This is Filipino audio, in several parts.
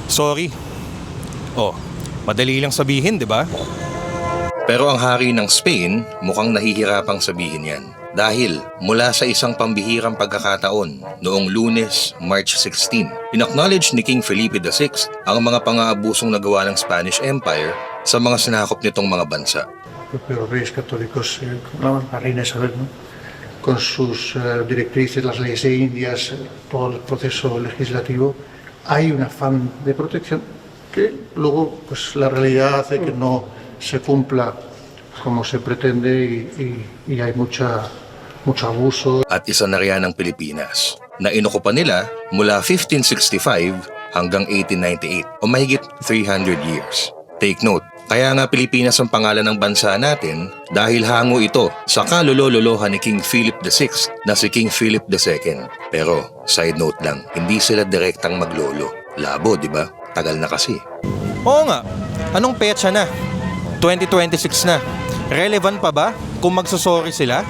Sorry. Oh, madali lang sabihin, di ba? Pero ang hari ng Spain mukhang nahihirapang sabihin yan. Dahil mula sa isang pambihirang pagkakataon noong Lunes, March 16, inacknowledge ni King Felipe VI ang mga pang-aabusong nagawa ng Spanish Empire sa mga sinakop nitong mga bansa. Los reyes católicos, la reina Isabel, ¿no? Con sus directrices, las leyes indias, todo el proceso legislativo, hay un afán de protección que luego pues, la realidad hace que no se cumpla como se pretende y hay mucho abuso. At isa na riyan ang Pilipinas na inukupan nila mula 1565 hanggang 1898 o mahigit 300 years. Take note, kaya nga Pilipinas ang pangalan ng bansa natin dahil hango ito sa kalulololohan ni King Philip VI na si King Philip II. Pero side note lang, hindi sila direktang maglolo. Labo, di ba? Tagal na kasi. Oo nga, anong petsa na? 2026 na. Relevant pa ba kung magsusorry sila?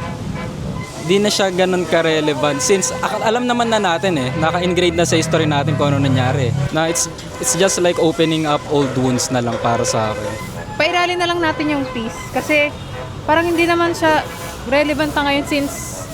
Di na siya ganun ka-relevant since alam naman na natin naka-ingrade na sa history natin kung ano nangyari. Na it's just like opening up old wounds na lang para sa akin. Pairali na lang natin yung peace kasi parang hindi naman siya relevant na ngayon since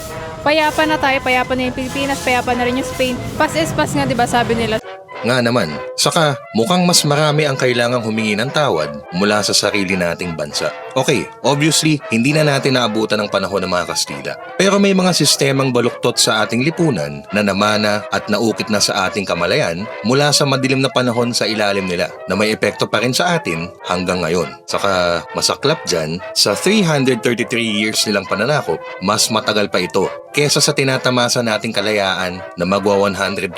payapa na tayo, payapa na yung Pilipinas, payapa na rin yung Spain. Pass is pass nga, 'di ba, sabi nila. Nga naman, saka mukhang mas marami ang kailangang humingi ng tawad mula sa sarili nating bansa. Okay, obviously, hindi na natin naabutan ng panahon ng mga Kastila. Pero may mga sistemang baluktot sa ating lipunan na namana at naukit na sa ating kamalayan mula sa madilim na panahon sa ilalim nila na may epekto pa rin sa atin hanggang ngayon. Saka masaklap dyan, sa 333 years nilang pananakop, mas matagal pa ito kesa sa tinatamasa nating kalayaan na magwa 128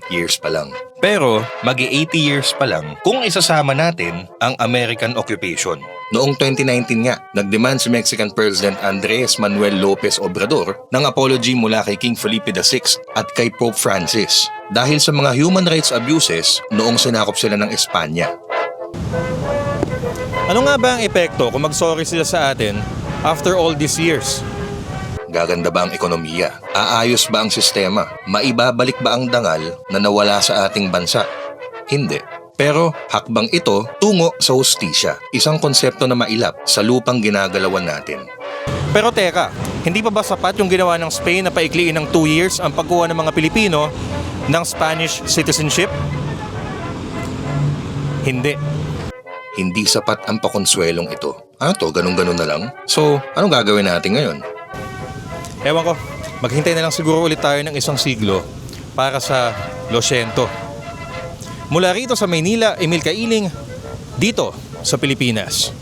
years pa lang. Pero mag-80 years pa lang kung isasama natin ang American occupation. Noong 2019 nga, nagdemand si Mexican President Andres Manuel Lopez Obrador ng apology mula kay King Felipe VI at kay Pope Francis dahil sa mga human rights abuses noong sinakop sila ng Espanya. Ano nga ba ang epekto kung mag-sorry sila sa atin after all these years? Gaganda ba ang ekonomiya? Aayos ba ang sistema? Maibabalik ba ang dangal na nawala sa ating bansa? Hindi. Pero hakbang ito tungo sa hustisya, isang konsepto na mailap sa lupang ginagalawan natin. Pero teka, hindi pa ba sapat yung ginawa ng Spain na paikliin ng 2 years ang pagkuha ng mga Pilipino ng Spanish citizenship? Hindi. Hindi sapat ang pakonsuelong ito. Ano to, ganun-ganun na lang? So, anong gagawin natin ngayon? Ewan ko, maghintay na lang siguro ulit tayo ng 1 siglo para sa Los 100. Mula rito sa Maynila, Emil Kailing, dito sa Pilipinas.